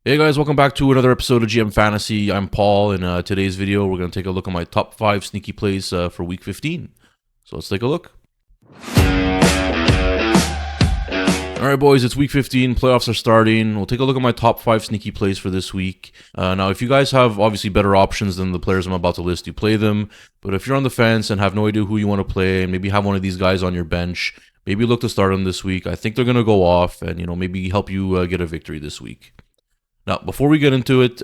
Hey guys, welcome back to another episode of GM Fantasy. I'm Paul, and today's video we're going to take a look at my top 5 sneaky plays for Week 15. So let's take a look. Alright boys, it's Week 15, playoffs are starting. We'll take a look at my top 5 sneaky plays for this week. Now if you guys have obviously better options than the players I'm about to list, you play them. But if you're on the fence and have no idea who you want to play, and maybe have one of these guys on your bench, maybe look to start them this week. I think they're going to go off and maybe help you get a victory this week. Now, before we get into it,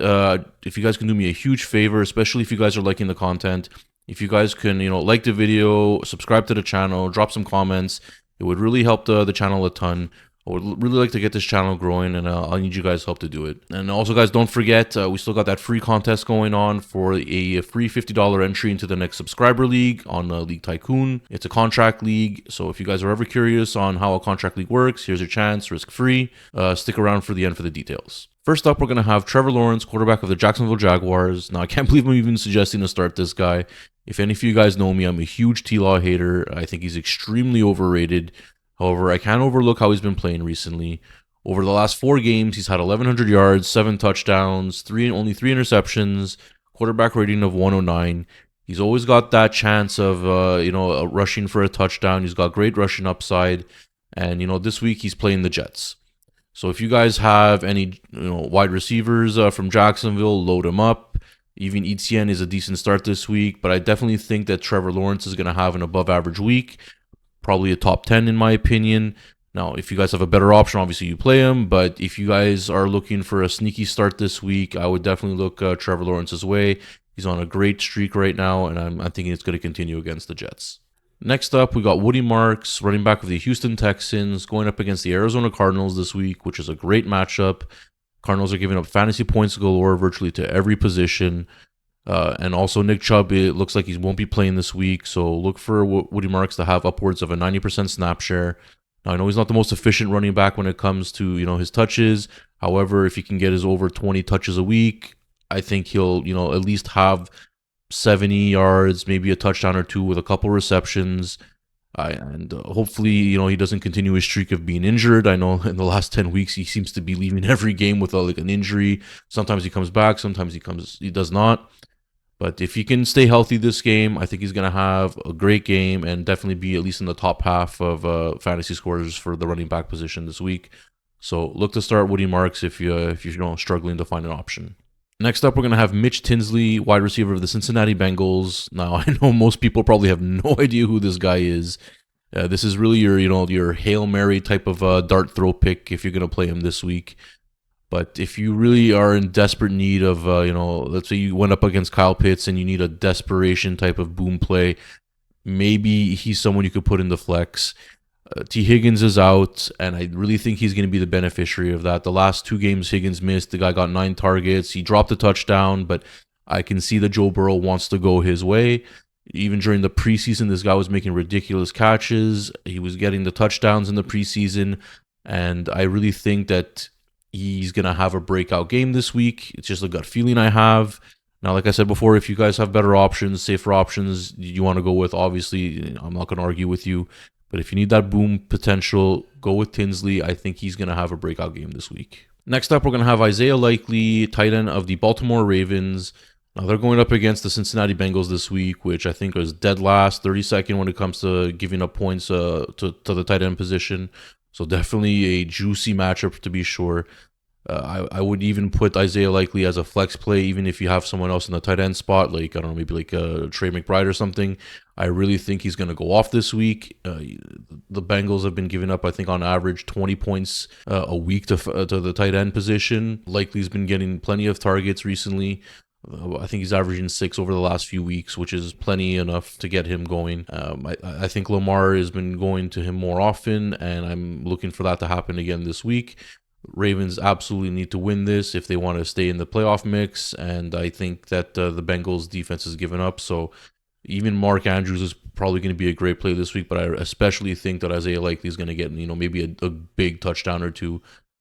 if you guys can do me a huge favor, especially if you guys are liking the content, if you guys can, like the video, subscribe to the channel, drop some comments, it would really help the channel a ton. I would really like to get this channel growing, and I'll need you guys' help to do it. And also, guys, don't forget, we still got that free contest going on for a free $50 entry into the next subscriber league on League Tycoon. It's a contract league, so if you guys are ever curious on how a contract league works, here's your chance, risk-free. Stick around for the end for the details. First up, we're going to have Trevor Lawrence, quarterback of the Jacksonville Jaguars. Now, I can't believe I'm even suggesting to start this guy. If any of you guys know me, I'm a huge T-Law hater. I think he's extremely overrated. However, I can't overlook how he's been playing recently. Over the last 4 games, he's had 1,100 yards, 7 touchdowns, only 3 interceptions, quarterback rating of 109. He's always got that chance of, rushing for a touchdown. He's got great rushing upside. And, this week he's playing the Jets. So if you guys have any, wide receivers from Jacksonville, load them up. Even Etienne is a decent start this week, but I definitely think that Trevor Lawrence is going to have an above-average week. Probably a top 10 in my opinion. Now, if you guys have a better option, obviously you play him. But if you guys are looking for a sneaky start this week, I would definitely look Trevor Lawrence's way. He's on a great streak right now, and I'm thinking it's going to continue against the Jets. Next up, we got Woody Marks, running back of the Houston Texans, going up against the Arizona Cardinals this week, which is a great matchup. Cardinals are giving up fantasy points galore virtually to every position. And also Nick Chubb, it looks like he won't be playing this week, so look for Woody Marks to have upwards of a 90% snap share. Now, I know he's not the most efficient running back when it comes to, his touches. However, if he can get his over 20 touches a week, I think he'll, at least have 70 yards, maybe a touchdown or 2 with a couple receptions. And hopefully, he doesn't continue his streak of being injured. I know in the last 10 weeks, he seems to be leaving every game with an injury. Sometimes he comes back, sometimes he does not. But if he can stay healthy this game, I think he's going to have a great game and definitely be at least in the top half of fantasy scorers for the running back position this week. So look to start Woody Marks if you're struggling to find an option. Next up, we're going to have Mitch Tinsley, wide receiver of the Cincinnati Bengals. Now, I know most people probably have no idea who this guy is. This is really your Hail Mary type of dart throw pick if you're going to play him this week. But if you really are in desperate need of, let's say you went up against Kyle Pitts and you need a desperation type of boom play, maybe he's someone you could put in the flex. T. Higgins is out, and I really think he's going to be the beneficiary of that. The last 2 games Higgins missed, the guy got 9 targets. He dropped a touchdown, but I can see that Joe Burrow wants to go his way. Even during the preseason, this guy was making ridiculous catches. He was getting the touchdowns in the preseason, and I really think that he's going to have a breakout game this week. It's just a gut feeling I have. Now, like I said before, if you guys have better options, safer options you want to go with, obviously, I'm not going to argue with you. But if you need that boom potential, go with Tinsley. I think he's going to have a breakout game this week. Next up, we're going to have Isaiah Likely, tight end of the Baltimore Ravens. Now, they're going up against the Cincinnati Bengals this week, which I think is dead last, 32nd when it comes to giving up points to the tight end position. So definitely a juicy matchup to be sure. I would even put Isaiah Likely as a flex play, even if you have someone else in the tight end spot, like, I don't know, maybe like Trey McBride or something. I really think he's going to go off this week. The Bengals have been giving up, I think, on average 20 points a week to the tight end position. Likely's been getting plenty of targets recently. I think he's averaging 6 over the last few weeks, which is plenty enough to get him going. I think Lamar has been going to him more often, and I'm looking for that to happen again this week. Ravens absolutely need to win this if they want to stay in the playoff mix, and I think that the Bengals defense has given up. So even Mark Andrews is probably going to be a great play this week, but I especially think that Isaiah Likely is going to get, maybe a big touchdown or 2.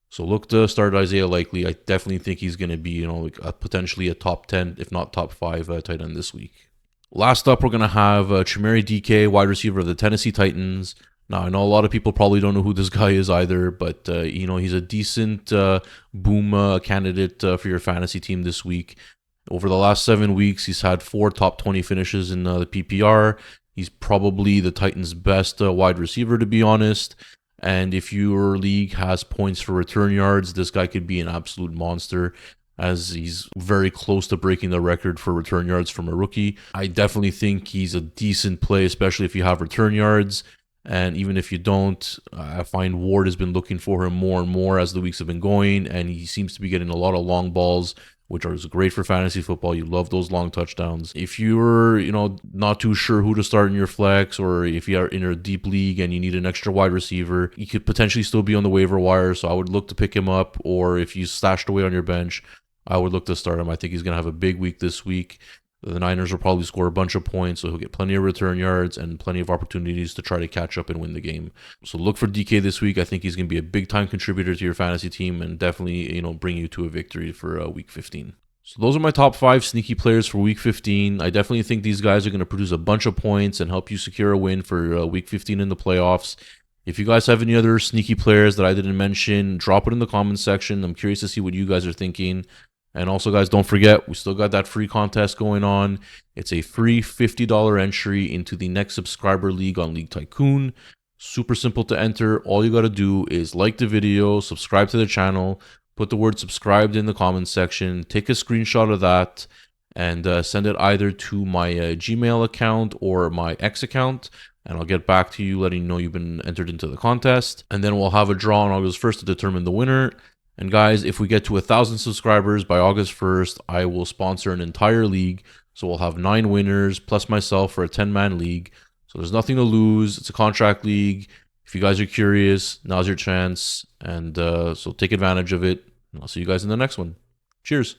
So look to start Isaiah Likely. I definitely think he's going to be, potentially a top 10, if not top 5 tight end this week. Last up, we're going to have Chimere Dike, wide receiver of the Tennessee Titans. Now, I know a lot of people probably don't know who this guy is either, but he's a decent boom candidate for your fantasy team this week. Over the last 7 weeks, he's had 4 top 20 finishes in the PPR. He's probably the Titans' best wide receiver, to be honest. And if your league has points for return yards, this guy could be an absolute monster, as he's very close to breaking the record for return yards from a rookie. I definitely think he's a decent play, especially if you have return yards. And even if you don't, I find Ward has been looking for him more and more as the weeks have been going, and he seems to be getting a lot of long balls, which are great for fantasy football. You love those long touchdowns. If you're, not too sure who to start in your flex, or if you are in a deep league and you need an extra wide receiver, he could potentially still be on the waiver wire, so I would look to pick him up. Or if you stashed away on your bench, I would look to start him. I think he's going to have a big week this week. The Niners will probably score a bunch of points, so he'll get plenty of return yards and plenty of opportunities to try to catch up and win the game. So look for DK this week. I think he's going to be a big-time contributor to your fantasy team and definitely, bring you to a victory for Week 15. So those are my top 5 sneaky players for Week 15. I definitely think these guys are going to produce a bunch of points and help you secure a win for Week 15 in the playoffs. If you guys have any other sneaky players that I didn't mention, drop it in the comments section. I'm curious to see what you guys are thinking. And also, guys, don't forget, we still got that free contest going on. It's a free $50 entry into the next subscriber league on League Tycoon. Super simple to enter. All you got to do is like the video, subscribe to the channel, put the word subscribed in the comments section, take a screenshot of that, and send it either to my Gmail account or my X account. And I'll get back to you letting you know you've been entered into the contest. And then we'll have a draw on August 1st to determine the winner. And guys, if we get to 1,000 subscribers by August 1st, I will sponsor an entire league. So we'll have 9 winners plus myself for a 10-man league. So there's nothing to lose. It's a contract league. If you guys are curious, now's your chance. And so take advantage of it. And I'll see you guys in the next one. Cheers.